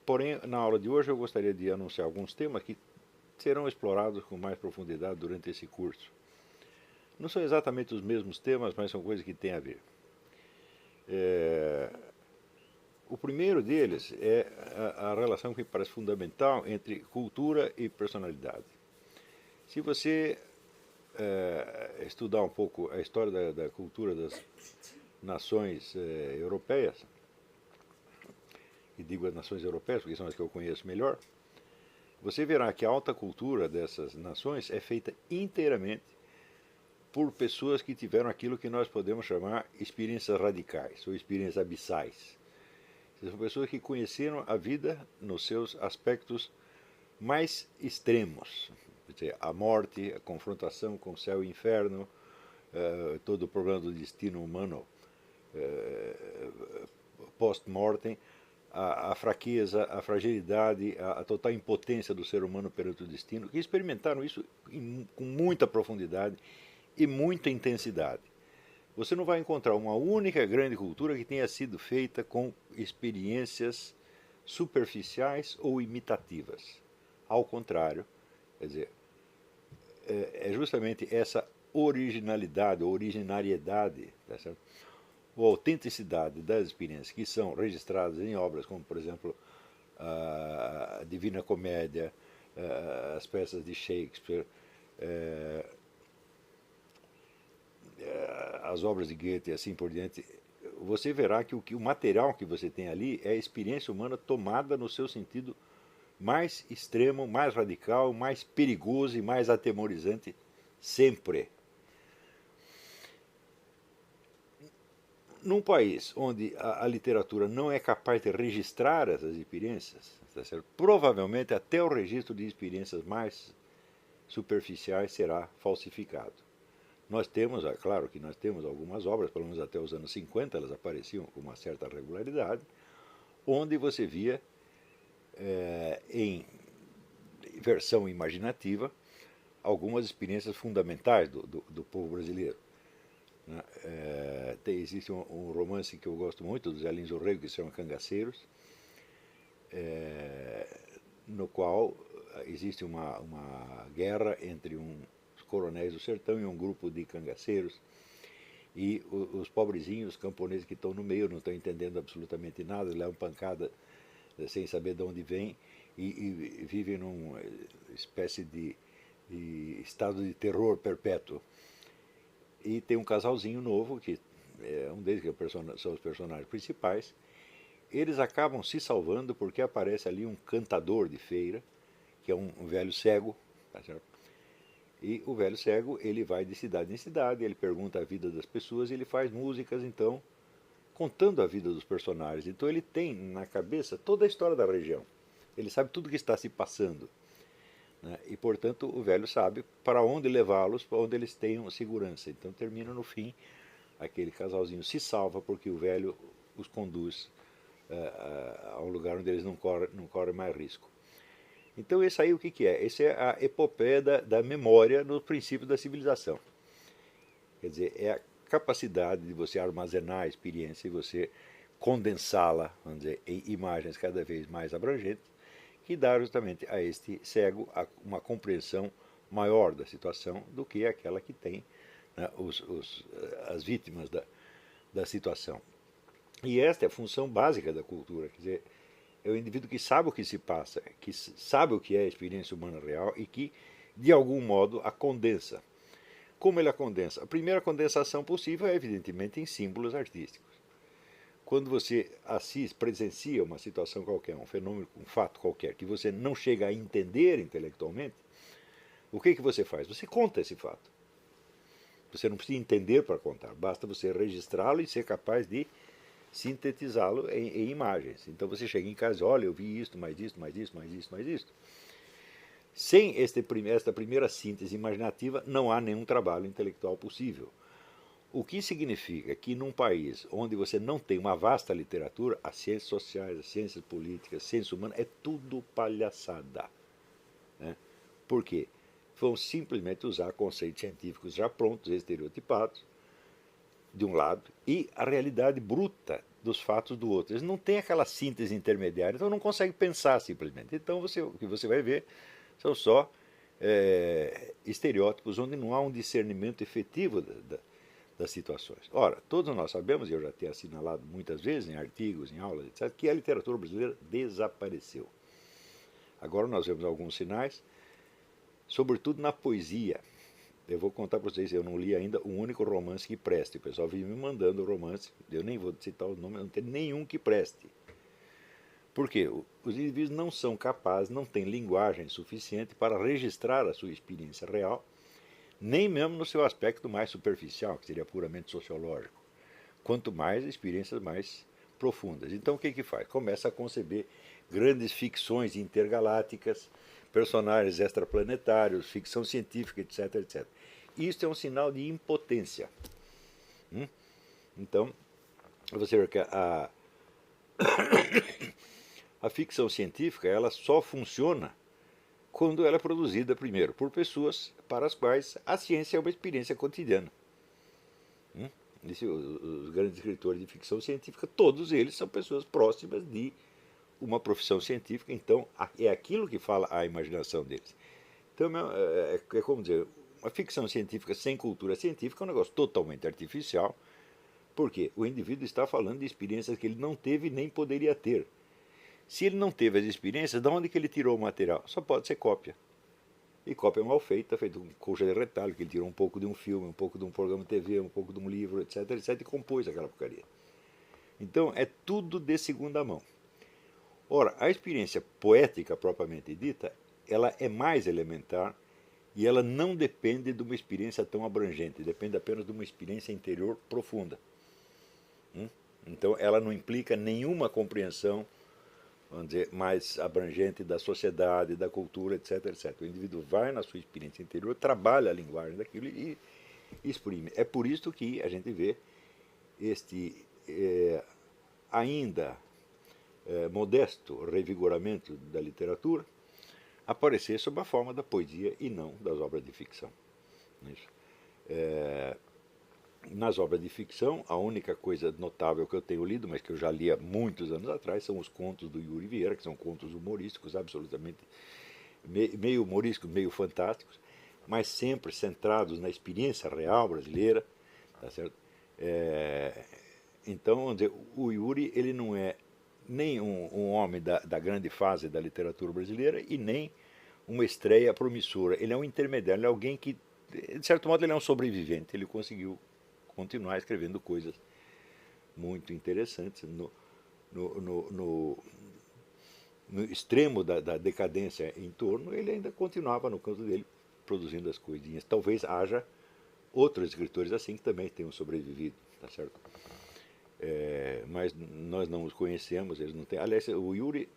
Porém, na aula de hoje eu gostaria de anunciar alguns temas que serão explorados com mais profundidade durante esse curso. Não são exatamente os mesmos temas, mas são coisas que têm a ver. O primeiro deles é a relação que parece fundamental entre cultura e personalidade. Se você estudar um pouco a história da cultura das nações europeias, e digo as nações europeias porque são as que eu conheço melhor, você verá que a alta cultura dessas nações é feita inteiramente por pessoas que tiveram aquilo que nós podemos chamar experiências radicais ou experiências abissais. São pessoas que conheceram a vida nos seus aspectos mais extremos. Quer dizer, a morte, a confrontação com o céu e o inferno, todo o problema do destino humano post-mortem, a fraqueza, a fragilidade, a total impotência do ser humano perante o destino, que experimentaram isso com muita profundidade e muita intensidade. Você não vai encontrar uma única grande cultura que tenha sido feita com experiências superficiais ou imitativas. Ao contrário, quer dizer, é justamente essa originalidade, originariedade, tá certo? Ou autenticidade das experiências que são registradas em obras como, por exemplo, a Divina Comédia, as peças de Shakespeare, as obras de Goethe e assim por diante, você verá que o material que você tem ali é a experiência humana tomada no seu sentido mais extremo, mais radical, mais perigoso e mais atemorizante sempre. Num país onde a literatura não é capaz de registrar essas experiências, tá certo? Provavelmente até o registro de experiências mais superficiais será falsificado. Nós temos, é claro que nós temos algumas obras, pelo menos até os anos 50, elas apareciam com uma certa regularidade, onde você via em versão imaginativa algumas experiências fundamentais do povo brasileiro. Existe um romance que eu gosto muito, do Zé Lins do Rego, que se chama Cangaceiros, no qual existe uma guerra entre uns coronéis do sertão e um grupo de cangaceiros, e os pobrezinhos, os camponeses que estão no meio, não estão entendendo absolutamente nada, levam pancada sem saber de onde vem, e vivem numa espécie de estado de terror perpétuo. E tem um casalzinho novo, que é um deles que são os personagens principais. Eles acabam se salvando porque aparece ali um cantador de feira, que é um velho cego, tá certo? E o velho cego, ele vai de cidade em cidade, ele pergunta a vida das pessoas e ele faz músicas, então, contando a vida dos personagens. Então ele tem na cabeça toda a história da região. Ele sabe tudo o que está se passando. Né? E, portanto, o velho sabe para onde levá-los, para onde eles tenham segurança. Então termina no fim, aquele casalzinho se salva porque o velho os conduz a um lugar onde eles não correm mais risco. Então esse aí o que é? Esse é a epopeia da memória no princípio da civilização. Quer dizer, é a capacidade de você armazenar a experiência e você condensá-la, vamos dizer, em imagens cada vez mais abrangentes, que dá justamente a este cego uma compreensão maior da situação do que aquela que tem, né, as vítimas da situação. E esta é a função básica da cultura, quer dizer, é o indivíduo que sabe o que se passa, que sabe o que é a experiência humana real e que, de algum modo, a condensa. Como ele a condensa? A primeira condensação possível é, evidentemente, em símbolos artísticos. Quando você assiste, presencia uma situação qualquer, um fenômeno, um fato qualquer, que você não chega a entender intelectualmente, o que você faz? Você conta esse fato. Você não precisa entender para contar, basta você registrá-lo e ser capaz de sintetizá-lo em imagens. Então você chega em casa e olha, eu vi isto, mais isto, mais isto, mais isto, mais isto. Sem esta primeira síntese imaginativa, não há nenhum trabalho intelectual possível. O que significa que num país onde você não tem uma vasta literatura, as ciências sociais, as ciências políticas, as ciências humanas, é tudo palhaçada. Né? Por quê? Vão simplesmente usar conceitos científicos já prontos, estereotipados, de um lado, e a realidade bruta dos fatos do outro. Eles não têm aquela síntese intermediária, então não consegue pensar simplesmente. Então o que você vai ver são só estereótipos onde não há um discernimento efetivo das situações. Ora, todos nós sabemos, e eu já tenho assinalado muitas vezes em artigos, em aulas, etc., que a literatura brasileira desapareceu. Agora nós vemos alguns sinais, sobretudo na poesia. Eu vou contar para vocês, eu não li ainda um único romance que preste. O pessoal vive me mandando romance, eu nem vou citar o nome, não tem nenhum que preste. Por quê? Os indivíduos não são capazes, não têm linguagem suficiente para registrar a sua experiência real, nem mesmo no seu aspecto mais superficial, que seria puramente sociológico, quanto mais experiências mais profundas. Então o que que faz? Começa a conceber grandes ficções intergalácticas, personagens extraplanetários, ficção científica, etc, etc. Isso é um sinal de impotência. Então, você vê que a ficção científica ela só funciona quando ela é produzida, primeiro, por pessoas para as quais a ciência é uma experiência cotidiana. Os grandes escritores de ficção científica, todos eles são pessoas próximas de uma profissão científica, então é aquilo que fala a imaginação deles. Então é como dizer, uma ficção científica sem cultura científica é um negócio totalmente artificial, porque o indivíduo está falando de experiências que ele não teve nem poderia ter. Se ele não teve as experiências, de onde que ele tirou o material? Só pode ser cópia. E cópia mal feita, feita com colcha de retalho, que ele tirou um pouco de um filme, um pouco de um programa de TV, um pouco de um livro, etc, etc, e compôs aquela porcaria. Então é tudo de segunda mão. Ora, a experiência poética propriamente dita, ela é mais elementar e ela não depende de uma experiência tão abrangente, depende apenas de uma experiência interior profunda. Então ela não implica nenhuma compreensão, vamos dizer, mais abrangente da sociedade, da cultura, etc, etc. O indivíduo vai na sua experiência interior, trabalha a linguagem daquilo e exprime. É por isso que a gente vê este ainda modesto revigoramento da literatura aparecer sob a forma da poesia e não das obras de ficção. Nas obras de ficção, a única coisa notável que eu tenho lido, mas que eu já li há muitos anos atrás, são os contos do Yuri Vieira, que são contos humorísticos, absolutamente meio humorísticos, meio fantásticos, mas sempre centrados na experiência real brasileira, tá certo? Então, vamos dizer, o Yuri ele não é nem um homem da grande fase da literatura brasileira e nem uma estreia promissora. Ele é um intermediário, ele é alguém que, de certo modo, ele é um sobrevivente. Ele conseguiu continuar escrevendo coisas muito interessantes no extremo da decadência em torno, ele ainda continuava no canto dele produzindo as coisinhas. Talvez haja outros escritores assim que também tenham sobrevivido, tá certo? Mas nós não os conhecemos, eles não têm. Aliás, o Yuri,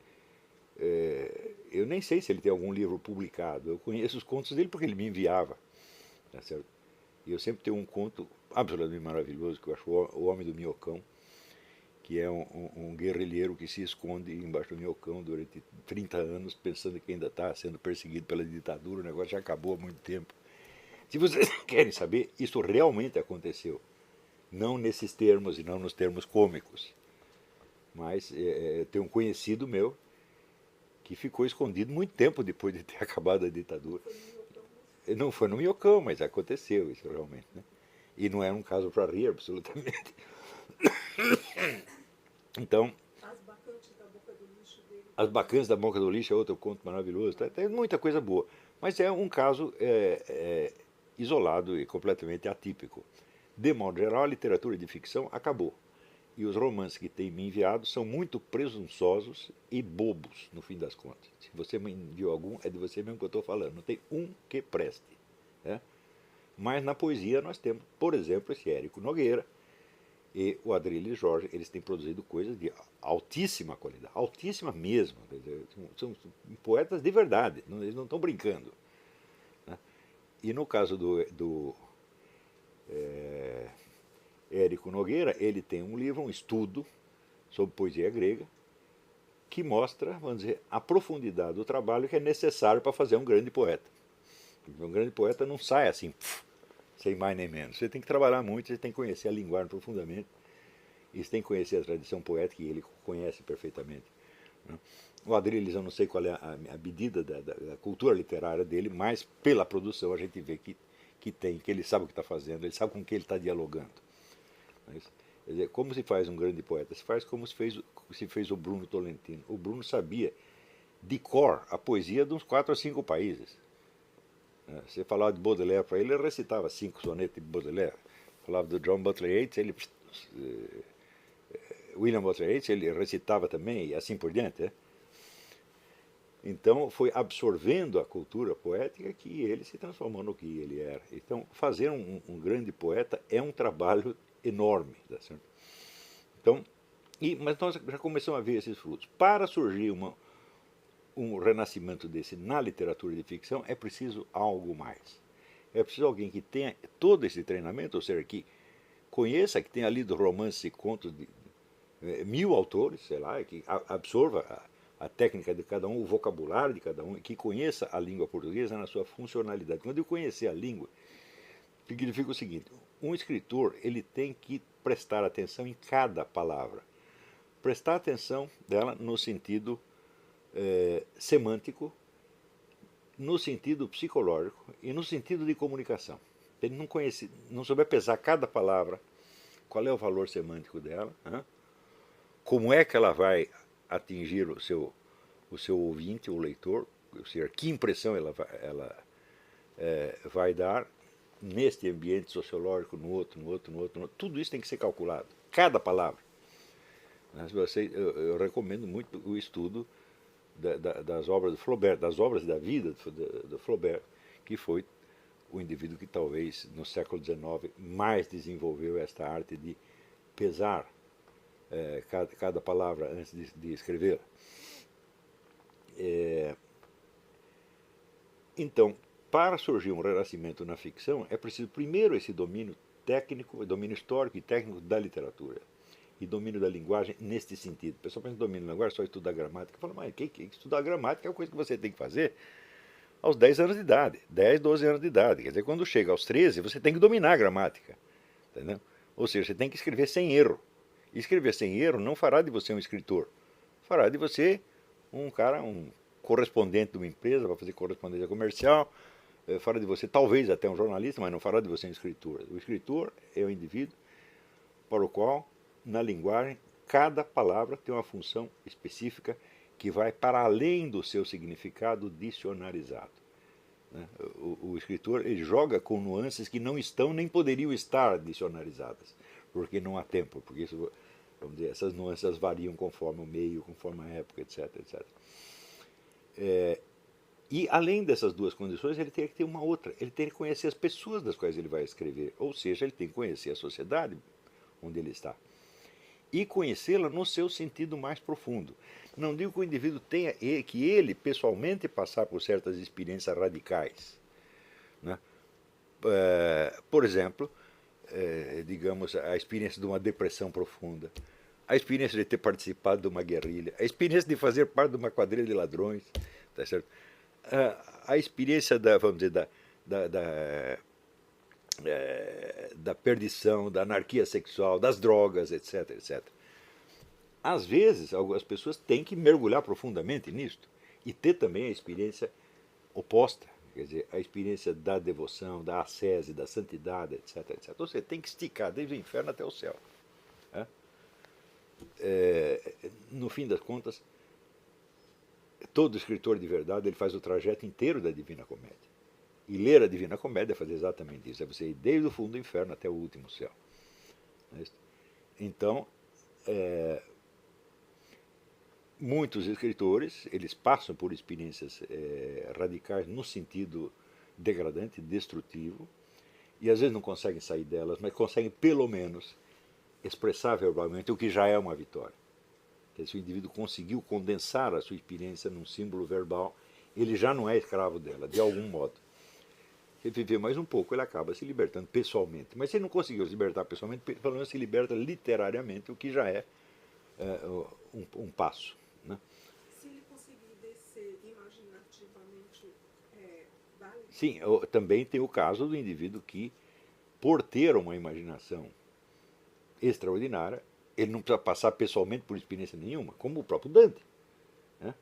eu nem sei se ele tem algum livro publicado. Eu conheço os contos dele porque ele me enviava, tá certo? E eu sempre tenho um conto absolutamente maravilhoso que eu acho O Homem do Minhocão, que é um guerrilheiro que se esconde embaixo do minhocão durante 30 anos, pensando que ainda está sendo perseguido pela ditadura, o negócio já acabou há muito tempo. Se vocês querem saber, isso realmente aconteceu. Não nesses termos e não nos termos cômicos. Mas tem um conhecido meu que ficou escondido muito tempo depois de ter acabado a ditadura. Não foi no minhocão, mas aconteceu isso realmente, né? E não era um caso para rir, absolutamente. Então, As Bacantes da Boca do Lixo é outro conto maravilhoso. Tem muita coisa boa. Mas é um caso isolado e completamente atípico. De modo geral, a literatura de ficção acabou. E os romances que tem me enviado são muito presunçosos e bobos, no fim das contas. Se você me enviou algum, é de você mesmo que eu estou falando. Não tem um que preste. Né? Mas na poesia nós temos, por exemplo, esse Érico Nogueira e o Adrilles Jorge. Eles têm produzido coisas de altíssima qualidade, altíssima mesmo. São poetas de verdade, eles não estão brincando. Né? E no caso do Érico Nogueira, ele tem um livro, um estudo sobre poesia grega, que mostra, vamos dizer, a profundidade do trabalho que é necessário para fazer um grande poeta. Porque um grande poeta não sai assim, sem mais nem menos. Você tem que trabalhar muito, você tem que conhecer a linguagem profundamente. Eles têm que conhecer a tradição poética e ele conhece perfeitamente, né? O Adrilles, eu não sei qual é a medida da cultura literária dele, mas pela produção a gente vê que tem, que ele sabe o que está fazendo, ele sabe com quem ele está dialogando. Mas, quer dizer, como se faz um grande poeta? Se faz como se fez o Bruno Tolentino. O Bruno sabia de cor a poesia de uns 4 ou 5 países. Você falava de Baudelaire para ele recitava 5 sonetos de Baudelaire. Falava do John Butler Yeats, William Butler Yeats, ele recitava também, e assim por diante. Né? Então, foi absorvendo a cultura poética que ele se transformou no que ele era. Então, fazer um grande poeta é um trabalho enorme. Tá certo? Então, mas nós já começamos a ver esses frutos. Para surgir um renascimento desse na literatura de ficção, é preciso algo mais. É preciso alguém que tenha todo esse treinamento, ou seja, que conheça, que tenha lido romances e contos de 1000 autores, sei lá, que absorva a técnica de cada um, o vocabulário de cada um, e que conheça a língua portuguesa na sua funcionalidade. Quando eu conhecer a língua, significa o seguinte: um escritor ele tem que prestar atenção em cada palavra. Prestar atenção dela no sentido semântico, no sentido psicológico e no sentido de comunicação. Ele não souber pesar cada palavra, qual é o valor semântico dela, né? Como é que ela vai atingir o seu ouvinte, o leitor, ou seja, que impressão ela vai dar neste ambiente sociológico, no outro. Tudo isso tem que ser calculado, cada palavra. Mas eu recomendo muito o estudo das obras de Flaubert, das obras da vida de Flaubert, que foi o indivíduo que talvez no século XIX mais desenvolveu esta arte de pesar cada palavra antes de escrevê-la. Então, para surgir um renascimento na ficção, é preciso primeiro esse domínio técnico, domínio histórico e técnico da literatura. E domínio da linguagem neste sentido. O pessoal pensa em domínio da linguagem, só estudar gramática. Fala, mas estudar gramática é uma coisa que você tem que fazer aos 10 anos de idade, 10, 12 anos de idade. Quer dizer, quando chega aos 13, você tem que dominar a gramática. Entendeu? Ou seja, você tem que escrever sem erro. E escrever sem erro não fará de você um escritor. Fará de você um correspondente de uma empresa, vai fazer correspondência comercial, fará de você talvez até um jornalista, mas não fará de você um escritor. O escritor é o indivíduo para o qual, na linguagem, cada palavra tem uma função específica que vai para além do seu significado dicionarizado. O escritor ele joga com nuances que não estão nem poderiam estar dicionarizadas, porque não há tempo, porque isso, vamos dizer, essas nuances variam conforme o meio, conforme a época, etc. E além dessas duas condições, ele tem que ter uma outra, ele tem que conhecer as pessoas das quais ele vai escrever, ou seja, ele tem que conhecer a sociedade onde ele está. E conhecê-la no seu sentido mais profundo. Não digo que o indivíduo tenha que ele pessoalmente passar por certas experiências radicais, né? Por exemplo, digamos, a experiência de uma depressão profunda, a experiência de ter participado de uma guerrilha, a experiência de fazer parte de uma quadrilha de ladrões, tá certo? A experiência vamos dizer, da perdição, da anarquia sexual, das drogas, etc. Às vezes, algumas pessoas têm que mergulhar profundamente nisto e ter também a experiência oposta, quer dizer, a experiência da devoção, da ascese, da santidade, etc. Então você tem que esticar desde o inferno até o céu. Né? No fim das contas, todo escritor de verdade ele faz o trajeto inteiro da Divina Comédia. E ler a Divina Comédia é fazer exatamente isso, é você ir desde o fundo do inferno até o último céu. Então, muitos escritores, eles passam por experiências radicais no sentido degradante, destrutivo, e às vezes não conseguem sair delas, mas conseguem pelo menos expressar verbalmente o que já é uma vitória. Se o indivíduo conseguiu condensar a sua experiência num símbolo verbal, ele já não é escravo dela, de algum modo. Se ele viver mais um pouco, ele acaba se libertando pessoalmente. Mas se ele não conseguiu se libertar pessoalmente, pelo menos se liberta literariamente, o que já é um passo. Né? Se ele conseguir descer imaginativamente, vale? Sim, também tem o caso do indivíduo que, por ter uma imaginação extraordinária, ele não precisa passar pessoalmente por experiência nenhuma, como o próprio Dante, né?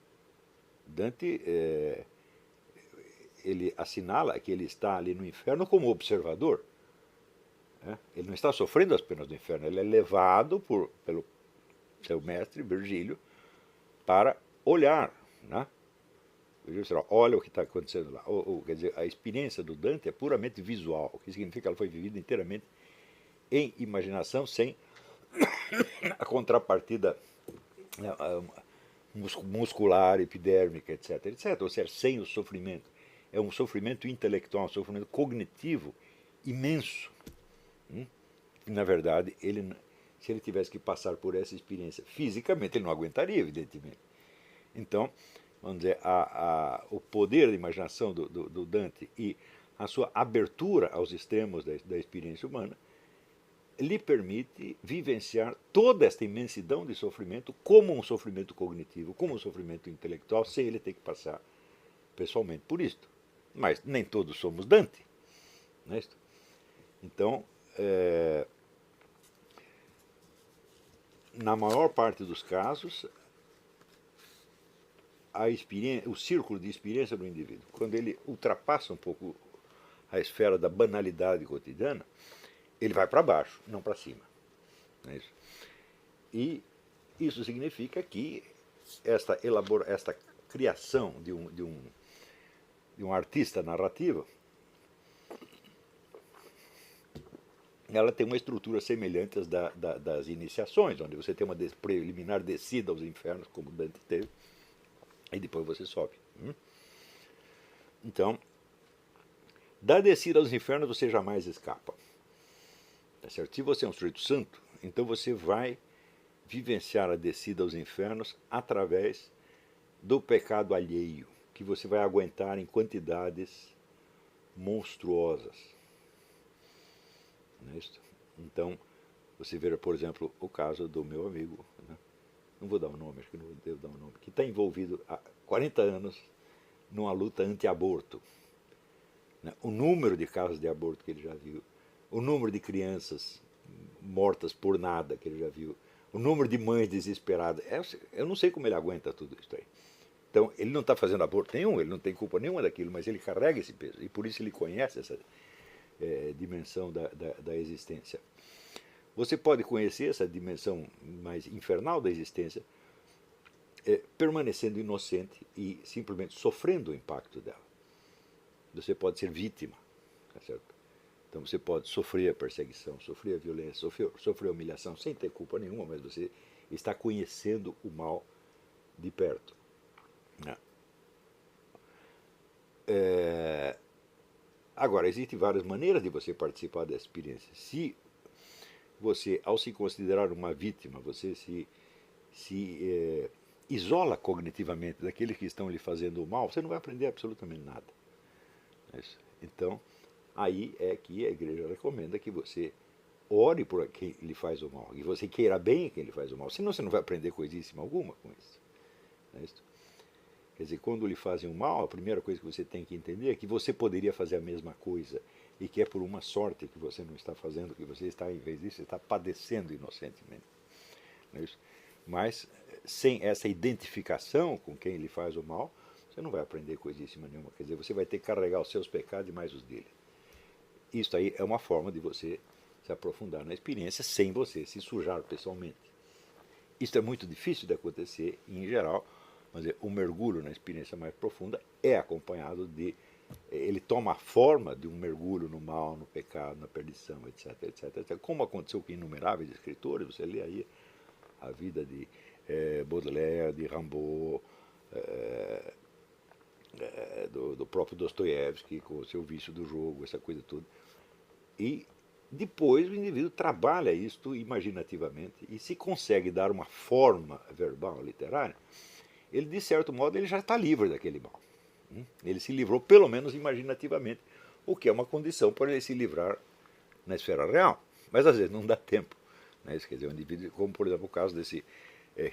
Dante, ele assinala que ele está ali no inferno como observador, né? Ele não está sofrendo as penas do inferno, ele é levado pelo seu mestre, Virgílio, para olhar, né? Olha o que está acontecendo lá. Quer dizer, a experiência do Dante é puramente visual, o que significa que ela foi vivida inteiramente em imaginação, sem a contrapartida muscular, epidérmica, etc, etc. Ou seja, sem o sofrimento. É um sofrimento intelectual, um sofrimento cognitivo imenso. Na verdade, se ele tivesse que passar por essa experiência fisicamente, ele não aguentaria, evidentemente. Então, vamos dizer, o poder de imaginação do Dante e a sua abertura aos extremos da experiência humana lhe permite vivenciar toda esta imensidão de sofrimento como um sofrimento cognitivo, como um sofrimento intelectual, sem ele ter que passar pessoalmente por isto. Mas nem todos somos Dante, não é isto? Então, na maior parte dos casos, o círculo de experiência do indivíduo, quando ele ultrapassa um pouco a esfera da banalidade cotidiana, ele vai para baixo, não para cima. Não é isso? E isso significa que esta criação de um artista narrativo, ela tem uma estrutura semelhante às das iniciações, onde você tem uma preliminar descida aos infernos, como Dante teve, e depois você sobe. Então, da descida aos infernos você jamais escapa. Tá certo? Se você é um sujeito santo, então você vai vivenciar a descida aos infernos através do pecado alheio, que você vai aguentar em quantidades monstruosas. Não é isso? Então, você vê, por exemplo, o caso do meu amigo, né? Não vou dar o nome, acho que não devo dar o nome, que está envolvido há 40 anos numa luta anti-aborto. Né? O número de casos de aborto que ele já viu, o número de crianças mortas por nada que ele já viu, o número de mães desesperadas. Eu não sei como ele aguenta tudo isso aí. Então, ele não está fazendo aborto nenhum, ele não tem culpa nenhuma daquilo, mas ele carrega esse peso. E por isso ele conhece essa dimensão da existência. Você pode conhecer essa dimensão mais infernal da existência permanecendo inocente e simplesmente sofrendo o impacto dela. Você pode ser vítima, tá certo? Então você pode sofrer a perseguição, sofrer a violência, sofrer a humilhação sem ter culpa nenhuma, mas você está conhecendo o mal de perto. Agora, existem várias maneiras de você participar dessa experiência. Se você, ao se considerar uma vítima, você se isola cognitivamente daqueles que estão lhe fazendo o mal, você não vai aprender absolutamente nada. Então, aí é que a igreja recomenda que você ore por quem lhe faz o mal, e você queira bem quem lhe faz o mal, senão você não vai aprender coisíssima alguma com isso. Não é isso? Quer dizer, quando lhe fazem o mal, a primeira coisa que você tem que entender é que você poderia fazer a mesma coisa, e que é por uma sorte que você não está fazendo, que você está, em vez disso, está padecendo inocentemente. Não é isso? Mas, sem essa identificação com quem lhe faz o mal, você não vai aprender coisíssima nenhuma. Quer dizer, você vai ter que carregar os seus pecados e mais os dele. Isso aí é uma forma de você se aprofundar na experiência sem você se sujar pessoalmente. Isso é muito difícil de acontecer em geral, mas o mergulho na experiência mais profunda é acompanhado de... Ele toma a forma de um mergulho no mal, no pecado, na perdição, etc, etc, etc. Como aconteceu com inumeráveis escritores, você lê aí a vida de Baudelaire, de Rimbaud, do próprio Dostoiévski, com o seu vício do jogo, essa coisa toda. E depois o indivíduo trabalha isto imaginativamente e se consegue dar uma forma verbal, literária, ele, de certo modo, ele já está livre daquele mal. Ele se livrou, pelo menos imaginativamente, o que é uma condição para ele se livrar na esfera real. Mas às vezes não dá tempo. Né? Isso quer dizer, um indivíduo, como por exemplo o caso desse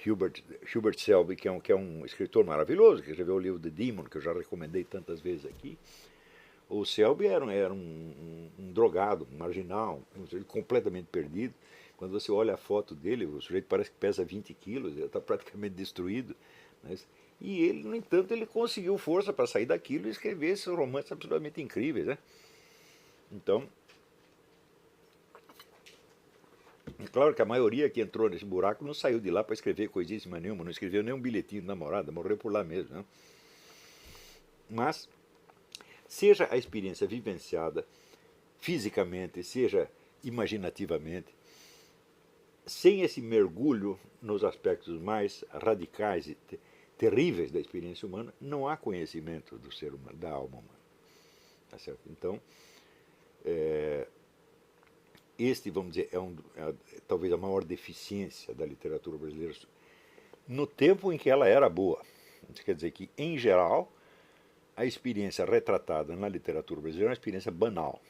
Hubert Selby, que é um escritor maravilhoso, que escreveu o livro The Demon, que eu já recomendei tantas vezes aqui. O Selby era um drogado, um marginal, completamente perdido, Quando você olha a foto dele, o sujeito parece que pesa 20 quilos, ele está praticamente destruído. Né? E ele, no entanto, ele conseguiu força para sair daquilo e escrever esses romances absolutamente incríveis. Né? Então, é claro que a maioria que entrou nesse buraco não saiu de lá para escrever coisíssima nenhuma, não escreveu nem um bilhetinho de namorada, morreu por lá mesmo. Né? Mas, seja a experiência vivenciada fisicamente, seja imaginativamente, sem esse mergulho nos aspectos mais radicais e terríveis da experiência humana, não há conhecimento do ser humano, da alma humana. Tá certo? Então, este, vamos dizer, talvez a maior deficiência da literatura brasileira no tempo em que ela era boa. Isso quer dizer que, em geral, a experiência retratada na literatura brasileira é uma experiência banal.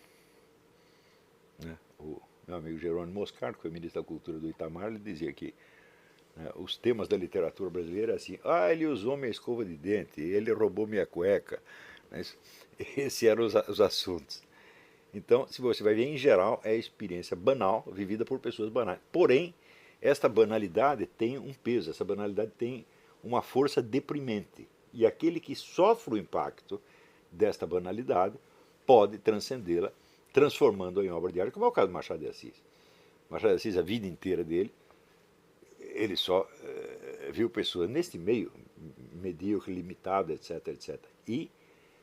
Né? O meu amigo Jerônimo Moscardo, que foi ministro da Cultura do Itamar, ele dizia que os temas da literatura brasileira é assim: ele usou minha escova de dente, ele roubou minha cueca. Mas esses eram os assuntos. Então, se você vai ver, em geral, é a experiência banal vivida por pessoas banais. Porém, esta banalidade tem um peso, essa banalidade tem uma força deprimente. E aquele que sofre o impacto desta banalidade pode transcendê-la, transformando-a em obra de arte, como é o caso do Machado de Assis. Machado de Assis, a vida inteira dele, ele só viu pessoas neste meio, medíocre, limitado, etc, etc. E,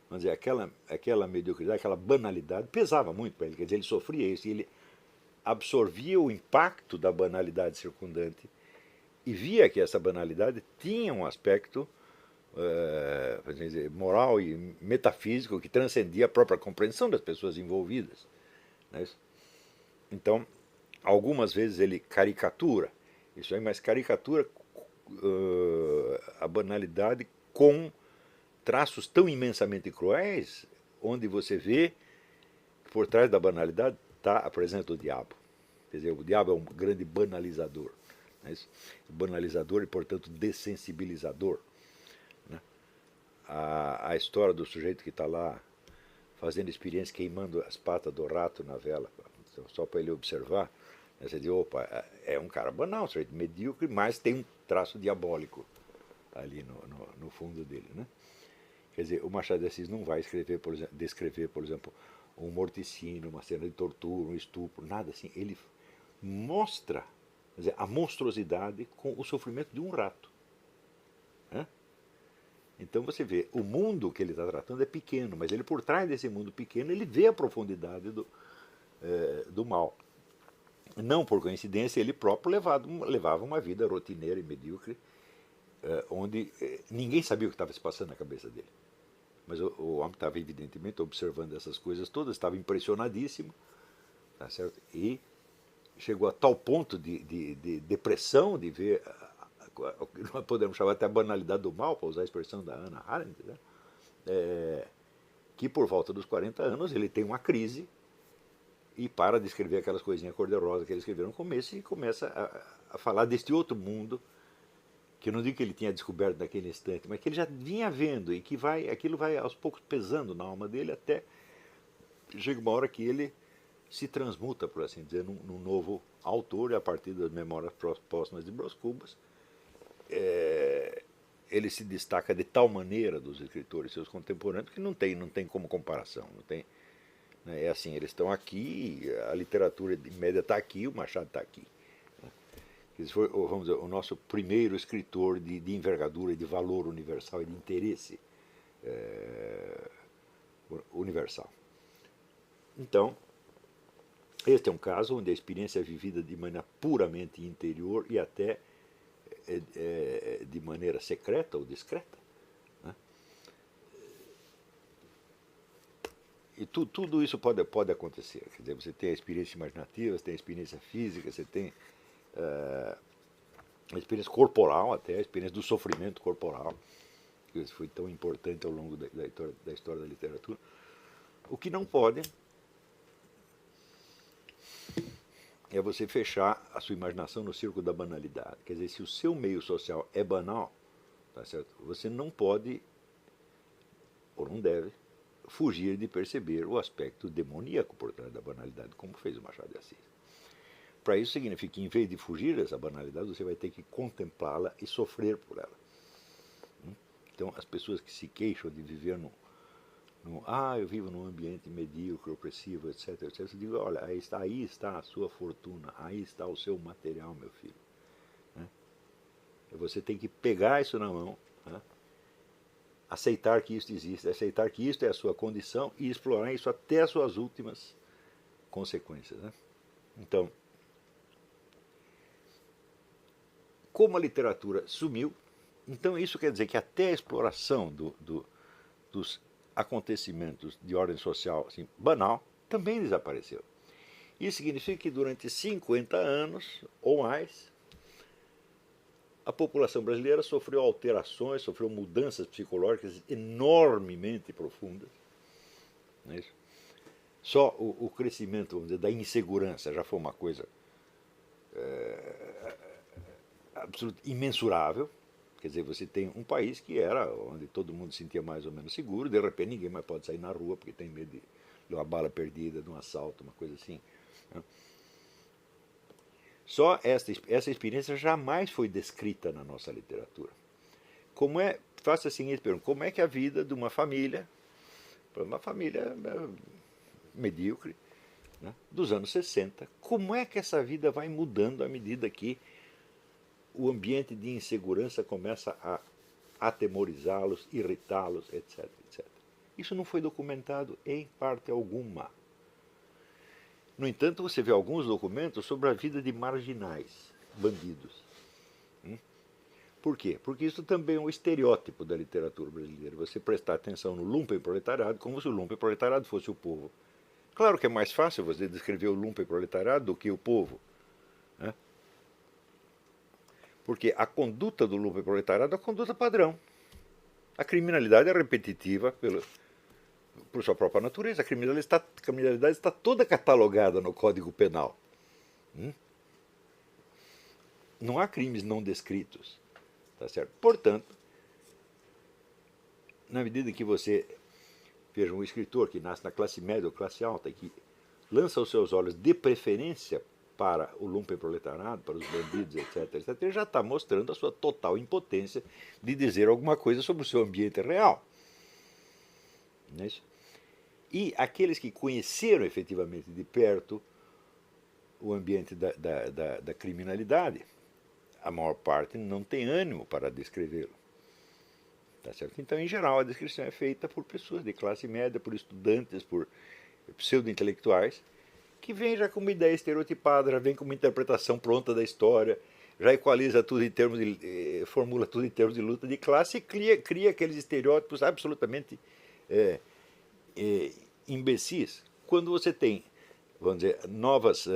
vamos dizer, aquela mediocridade, aquela banalidade pesava muito para ele. Quer dizer, ele sofria isso e ele absorvia o impacto da banalidade circundante e via que essa banalidade tinha um aspecto dizer, moral e metafísico que transcendia a própria compreensão das pessoas envolvidas. Né? Então, algumas vezes ele caricatura isso aí, mas caricatura a banalidade com traços tão imensamente cruéis, onde você vê que por trás da banalidade está a presença do diabo. Quer dizer, o diabo é um grande banalizador. Né? Banalizador e, portanto, dessensibilizador. Né? A história do sujeito que está lá fazendo experiência, queimando as patas do rato na vela, só para ele observar. Você diz, opa, é um cara banal, medíocre, mas tem um traço diabólico ali no fundo dele. Né? Quer dizer, o Machado de Assis não vai descrever, por exemplo, um morticínio, uma cena de tortura, um estupro, nada assim. Ele mostra, quer dizer, a monstruosidade com o sofrimento de um rato. Né? Então você vê, o mundo que ele está tratando é pequeno, mas ele por trás desse mundo pequeno, ele vê a profundidade do mal. Não por coincidência, ele próprio levava uma vida rotineira e medíocre, onde ninguém sabia o que estava se passando na cabeça dele. Mas o homem estava evidentemente observando essas coisas todas, estava impressionadíssimo, tá certo? E chegou a tal ponto de depressão, de ver o que nós podemos chamar até a banalidade do mal, para usar a expressão da Hannah Arendt, né? Que por volta dos 40 anos ele tem uma crise e para de escrever aquelas coisinhas cor-de-rosa que ele escreveu no começo e começa a falar deste outro mundo, que eu não digo que ele tinha descoberto naquele instante, mas que ele já vinha vendo e que aquilo vai aos poucos pesando na alma dele até chega uma hora que ele se transmuta, por assim dizer, num novo autor, e a partir das memórias póstumas de Brás Cubas, ele se destaca de tal maneira dos escritores seus contemporâneos que não tem como comparação, não tem. É assim, eles estão aqui, a literatura média está aqui, o Machado está aqui. Esse foi, vamos dizer, o nosso primeiro escritor de envergadura, de valor universal e de interesse universal. Então, este é um caso onde a experiência é vivida de maneira puramente interior e até de maneira secreta ou discreta. Né? E tudo isso pode acontecer. Quer dizer, você tem a experiência imaginativa, você tem a experiência física, você tem a experiência corporal, até a experiência do sofrimento corporal, que foi tão importante ao longo da história da literatura. O que não pode é você fechar a sua imaginação no círculo da banalidade. Quer dizer, se o seu meio social é banal, tá certo? Você não pode, ou não deve, fugir de perceber o aspecto demoníaco por trás da banalidade, como fez o Machado de Assis. para isso significa que, em vez de fugir dessa banalidade, você vai ter que contemplá-la e sofrer por ela. Então, as pessoas que se queixam de viver eu vivo num ambiente medíocre, opressivo, etc, etc. Eu digo, olha, aí está a sua fortuna, aí está o seu material, meu filho. Né? Você tem que pegar isso na mão, né? Aceitar que isso existe, aceitar que isso é a sua condição e explorar isso até as suas últimas consequências. Né? Então, como a literatura sumiu, então isso quer dizer que até a exploração dos acontecimentos de ordem social assim, banal também desapareceu. Isso significa que durante 50 anos ou mais, a população brasileira sofreu alterações, sofreu mudanças psicológicas enormemente profundas. Não é isso? Só o crescimento, vamos dizer, da insegurança já foi uma coisa absolutamente imensurável. Quer dizer, você tem um país que era onde todo mundo se sentia mais ou menos seguro, de repente ninguém mais pode sair na rua porque tem medo de uma bala perdida, de um assalto, uma coisa assim. Né? Só essa experiência jamais foi descrita na nossa literatura. Faça a seguinte pergunta, como é que a vida de uma família medíocre, né, dos anos 60, como é que essa vida vai mudando à medida que o ambiente de insegurança começa a atemorizá-los, irritá-los, etc, etc. Isso não foi documentado em parte alguma. No entanto, você vê alguns documentos sobre a vida de marginais, bandidos. Por quê? Porque isso também é um estereótipo da literatura brasileira. Você prestar atenção no lumpenproletariado como se o lumpenproletariado fosse o povo. Claro que é mais fácil você descrever o lumpenproletariado do que o povo. Né? Porque a conduta do lumpenproletariado é a conduta padrão. A criminalidade é repetitiva por sua própria natureza. A criminalidade está toda catalogada no Código Penal. Não há crimes não descritos. Tá certo? Portanto, na medida em que você veja um escritor que nasce na classe média ou classe alta e que lança os seus olhos de preferência para o lumpenproletariado, para os bandidos, etc., etc., ele já está mostrando a sua total impotência de dizer alguma coisa sobre o seu ambiente real. Não é isso? E aqueles que conheceram efetivamente de perto o ambiente da criminalidade, a maior parte não tem ânimo para descrevê-lo. Tá certo? Então, em geral, a descrição é feita por pessoas de classe média, por estudantes, por pseudo-intelectuais, que vêm já com uma ideia estereotipada, já vem com uma interpretação pronta da história, já equaliza tudo em termos de. Formula tudo em termos de luta de classe e cria aqueles estereótipos absolutamente imbecis. Quando você tem, vamos dizer, novas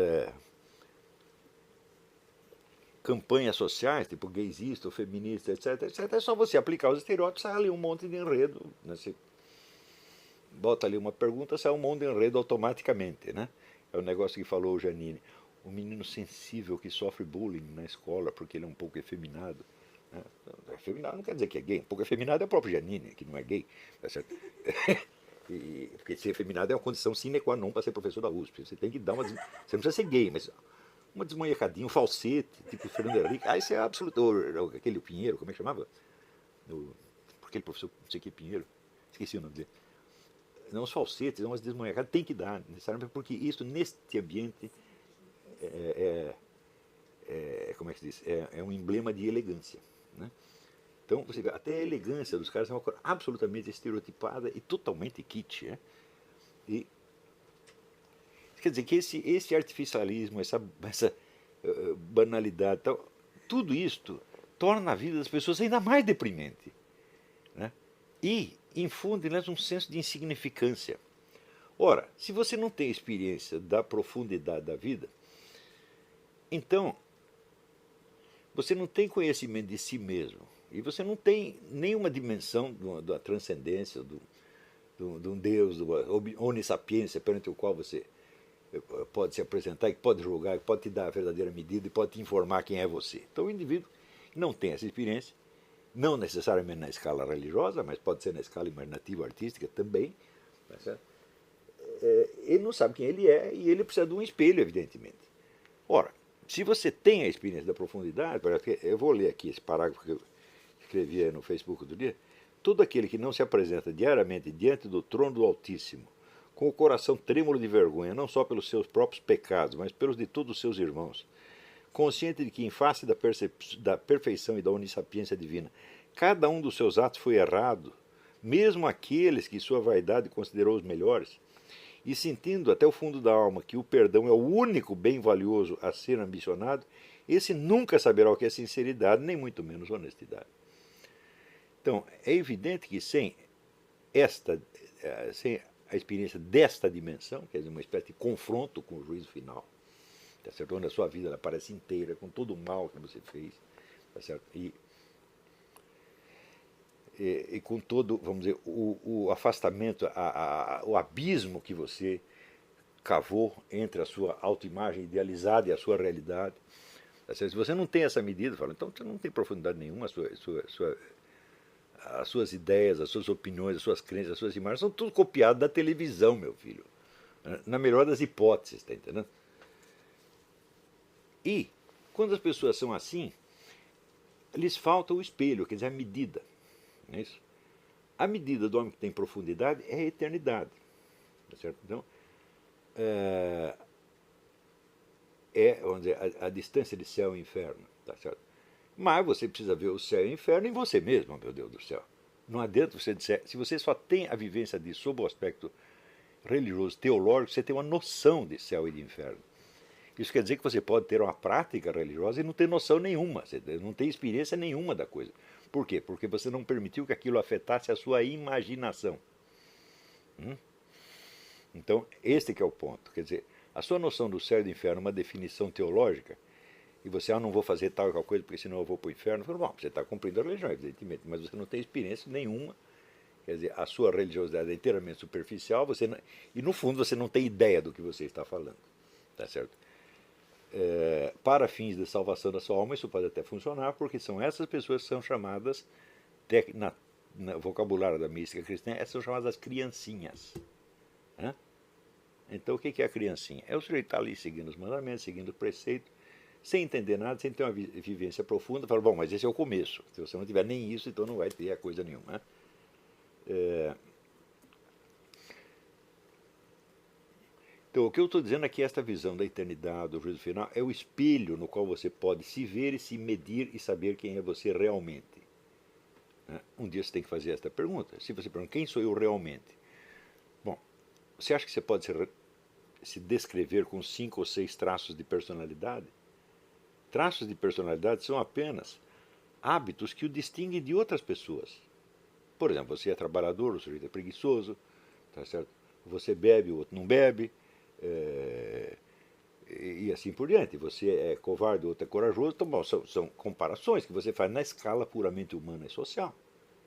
campanhas sociais, tipo gaysista, feminista, etc, etc, é só você aplicar os estereótipos, sai ali um monte de enredo. Né? Você bota ali uma pergunta, sai um monte de enredo automaticamente. Né? É o negócio que falou o Janine. O menino sensível que sofre bullying na escola porque ele é um pouco efeminado. Né? Efeminado não quer dizer que é gay. Um pouco efeminado é o próprio Janine, que não é gay. Tá certo? Porque ser efeminado é uma condição sine qua non para ser professor da USP. Você tem que dar uma. Você não precisa ser gay, mas uma desmanhecadinha, um falsete, tipo Fernando Henrique. Isso é absoluto. Aquele Pinheiro, como é que chamava? Aquele professor, não sei que Pinheiro, esqueci o nome dele. Não, os falsetes, umas desmanhecadas, tem que dar, necessariamente, porque isso, neste ambiente, como é que se diz? É um emblema de elegância. Né? Então, você vê, até a elegância dos caras é uma coisa absolutamente estereotipada e totalmente kitsch. Né? E quer dizer que esse artificialismo, essa banalidade, tudo isto torna a vida das pessoas ainda mais deprimente. Né? E infunde nelas um senso de insignificância. Ora, se você não tem experiência da profundidade da vida, então você não tem conhecimento de si mesmo. E você não tem nenhuma dimensão da transcendência, de um Deus, de uma onissapiência perante o qual você pode se apresentar, que pode julgar, que pode te dar a verdadeira medida e pode te informar quem é você. Então o indivíduo não tem essa experiência, não necessariamente na escala religiosa, mas pode ser na escala imaginativa, artística também. Tá certo? Ele não sabe quem ele é e ele precisa de um espelho, evidentemente. Ora, se você tem a experiência da profundidade, eu vou ler aqui esse parágrafo que eu escrevi aí no Facebook outro dia. Todo aquele que não se apresenta diariamente diante do trono do Altíssimo, com o coração trêmulo de vergonha, não só pelos seus próprios pecados, mas pelos de todos os seus irmãos, consciente de que, em face da perfeição e da onissapiência divina, cada um dos seus atos foi errado, mesmo aqueles que sua vaidade considerou os melhores, e sentindo até o fundo da alma que o perdão é o único bem valioso a ser ambicionado, esse nunca saberá o que é sinceridade, nem muito menos honestidade. Então, é evidente que sem a experiência desta dimensão, quer dizer, uma espécie de confronto com o juízo final, tá certo? Onde a sua vida ela parece inteira, com todo o mal que você fez, tá certo? E com todo, vamos dizer, o afastamento, o abismo que você cavou entre a sua autoimagem idealizada e a sua realidade. Tá certo? Se você não tem essa medida, fala, então você não tem profundidade nenhuma, as suas ideias, as suas opiniões, as suas crenças, as suas imagens são tudo copiado da televisão, meu filho. Na melhor das hipóteses, está entendendo? E, quando as pessoas são assim, lhes falta o espelho, quer dizer, a medida. Não é isso? A medida do homem que tem profundidade é a eternidade. Tá certo? Então, vamos dizer, a distância de céu e inferno. Tá certo? Mas você precisa ver o céu e o inferno em você mesmo, meu Deus do céu. Não adianta você dizer, se você só tem a vivência disso sob o aspecto religioso, teológico, você tem uma noção de céu e de inferno. Isso quer dizer que você pode ter uma prática religiosa e não ter noção nenhuma, você não tem experiência nenhuma da coisa. Por quê? Porque você não permitiu que aquilo afetasse a sua imaginação. Então, este que é o ponto. Quer dizer, a sua noção do céu e do inferno é uma definição teológica, e você, não vou fazer tal e qual coisa, porque senão eu vou para o inferno. Falo, bom, você está cumprindo a religião, evidentemente, mas você não tem experiência nenhuma. Quer dizer, a sua religiosidade é inteiramente superficial, e no fundo você não tem ideia do que você está falando. Tá certo? Para fins de salvação da sua alma, isso pode até funcionar, porque são essas pessoas que são chamadas, no vocabulário da mística cristã, essas são chamadas criancinhas. Então, o que é a criancinha? É o sujeito que está ali seguindo os mandamentos, seguindo o preceito, sem entender nada, sem ter uma vivência profunda, fala, bom, mas esse é o começo. Se você não tiver nem isso, então não vai ter a coisa nenhuma. Então, o que eu estou dizendo é que esta visão da eternidade, do juízo final, é o espelho no qual você pode se ver e se medir e saber quem é você realmente. Um dia você tem que fazer esta pergunta. Se você pergunta, quem sou eu realmente? Bom, você acha que você pode se descrever com 5 ou 6 traços de personalidade? Traços de personalidade são apenas hábitos que o distinguem de outras pessoas. Por exemplo, você é trabalhador, o sujeito é preguiçoso, tá certo? Você bebe, o outro não bebe, e assim por diante. Você é covarde, o outro é corajoso. Então, bom, são comparações que você faz na escala puramente humana e social.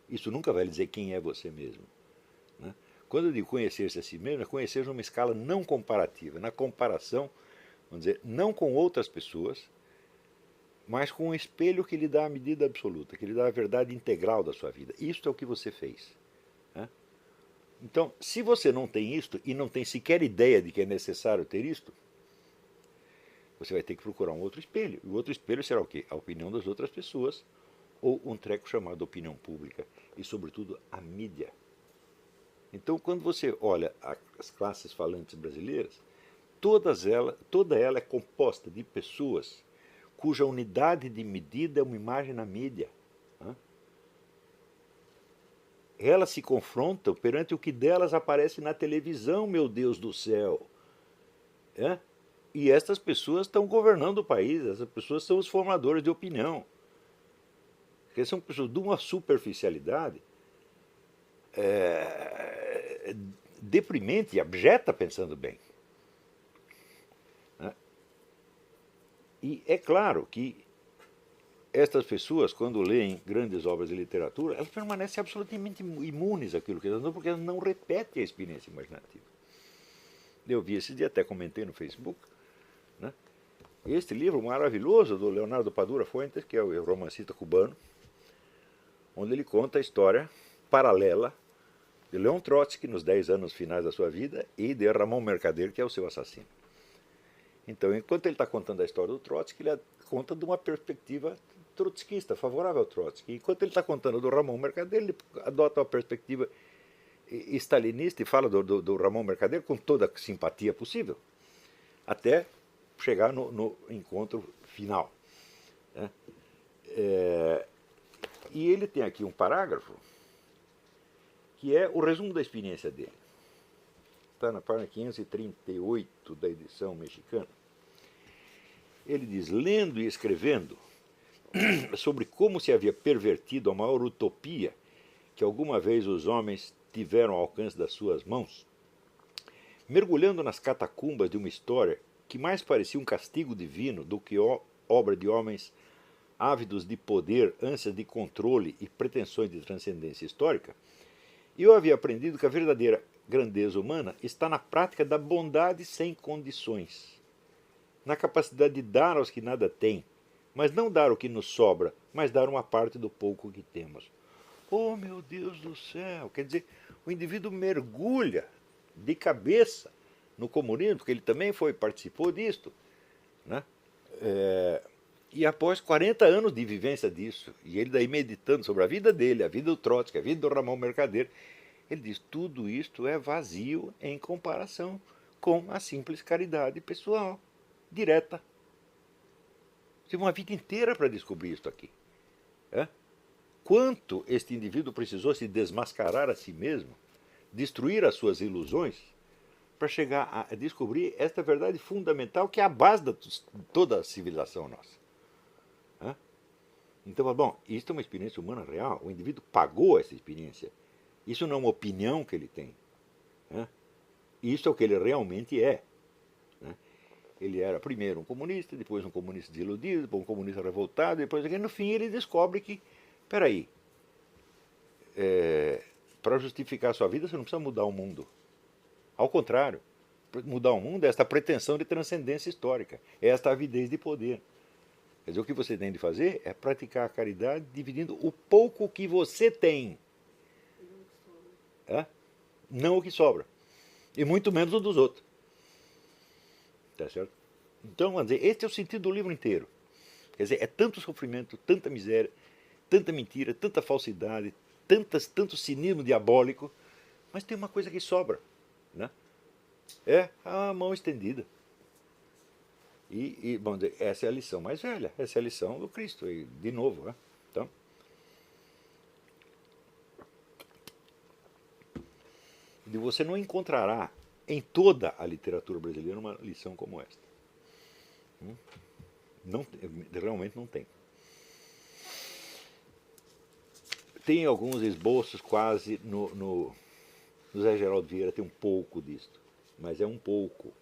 Isso nunca vai lhe dizer quem é você mesmo. Né? Quando eu digo conhecer-se a si mesmo, é conhecer numa escala não comparativa, na comparação, vamos dizer, não com outras pessoas, mas com um espelho que lhe dá a medida absoluta, que lhe dá a verdade integral da sua vida. Isto é o que você fez. Então, se você não tem isto e não tem sequer ideia de que é necessário ter isto, você vai ter que procurar um outro espelho. E o outro espelho será o quê? A opinião das outras pessoas, ou um treco chamado opinião pública, e sobretudo a mídia. Então, quando você olha as classes falantes brasileiras, toda ela é composta de pessoas cuja unidade de medida é uma imagem na mídia. Elas se confrontam perante o que delas aparece na televisão, meu Deus do céu. E estas pessoas estão governando o país, essas pessoas são os formadores de opinião. Porque são pessoas de uma superficialidade deprimente e abjeta, pensando bem. E é claro que estas pessoas, quando leem grandes obras de literatura, elas permanecem absolutamente imunes àquilo que elas dão, porque elas não repetem a experiência imaginativa. Eu vi esse dia, até comentei no Facebook, este livro maravilhoso do Leonardo Padura Fuentes, que é o romancista cubano, onde ele conta a história paralela de Leon Trotsky nos 10 anos finais da sua vida e de Ramon Mercader, que é o seu assassino. Então, enquanto ele está contando a história do Trotsky, ele conta de uma perspectiva trotskista, favorável ao Trotsky. Enquanto ele está contando do Ramon Mercader, ele adota uma perspectiva stalinista e fala do Ramon Mercader com toda a simpatia possível, até chegar no encontro final. Né? E ele tem aqui um parágrafo que é o resumo da experiência dele. Está na página 538 da edição mexicana. Ele diz: lendo e escrevendo sobre como se havia pervertido a maior utopia que alguma vez os homens tiveram ao alcance das suas mãos, mergulhando nas catacumbas de uma história que mais parecia um castigo divino do que obra de homens ávidos de poder, ânsias de controle e pretensões de transcendência histórica, eu havia aprendido que a verdadeira grandeza humana está na prática da bondade sem condições, na capacidade de dar aos que nada têm, mas não dar o que nos sobra, mas dar uma parte do pouco que temos. Oh, meu Deus do céu! Quer dizer, o indivíduo mergulha de cabeça no comunismo, porque ele também participou disto, né? E após 40 anos de vivência disso, e ele daí meditando sobre a vida dele, a vida do Trotsky, a vida do Ramon Mercader, ele diz: tudo isto é vazio em comparação com a simples caridade pessoal, direta. Tive uma vida inteira para descobrir isso aqui. Quanto este indivíduo precisou se desmascarar a si mesmo, destruir as suas ilusões, para chegar a descobrir esta verdade fundamental que é a base de toda a civilização nossa. Então, bom, isso é uma experiência humana real. O indivíduo pagou essa experiência. Isso não é uma opinião que ele tem. Isso é o que ele realmente é. Ele era primeiro um comunista, depois um comunista desiludido, depois um comunista revoltado, depois no fim ele descobre que, peraí, para justificar a sua vida você não precisa mudar o mundo. Ao contrário, mudar o mundo é esta pretensão de transcendência histórica, é esta avidez de poder. Quer dizer, o que você tem de fazer é praticar a caridade dividindo o pouco que você tem. Não o que sobra. E muito menos o dos outros. Tá certo? Então, vamos dizer, este é o sentido do livro inteiro. Quer dizer, é tanto sofrimento, tanta miséria, tanta mentira, tanta falsidade, tanto cinismo diabólico, mas tem uma coisa que sobra. Né? É a mão estendida. E bom, essa é a lição mais velha, essa é a lição do Cristo, e, de novo. Né? Então, você não encontrará em toda a literatura brasileira uma lição como esta. Não, realmente não tem. Tem alguns esboços quase no Zé Geraldo Vieira, tem um pouco disto, mas é um pouco.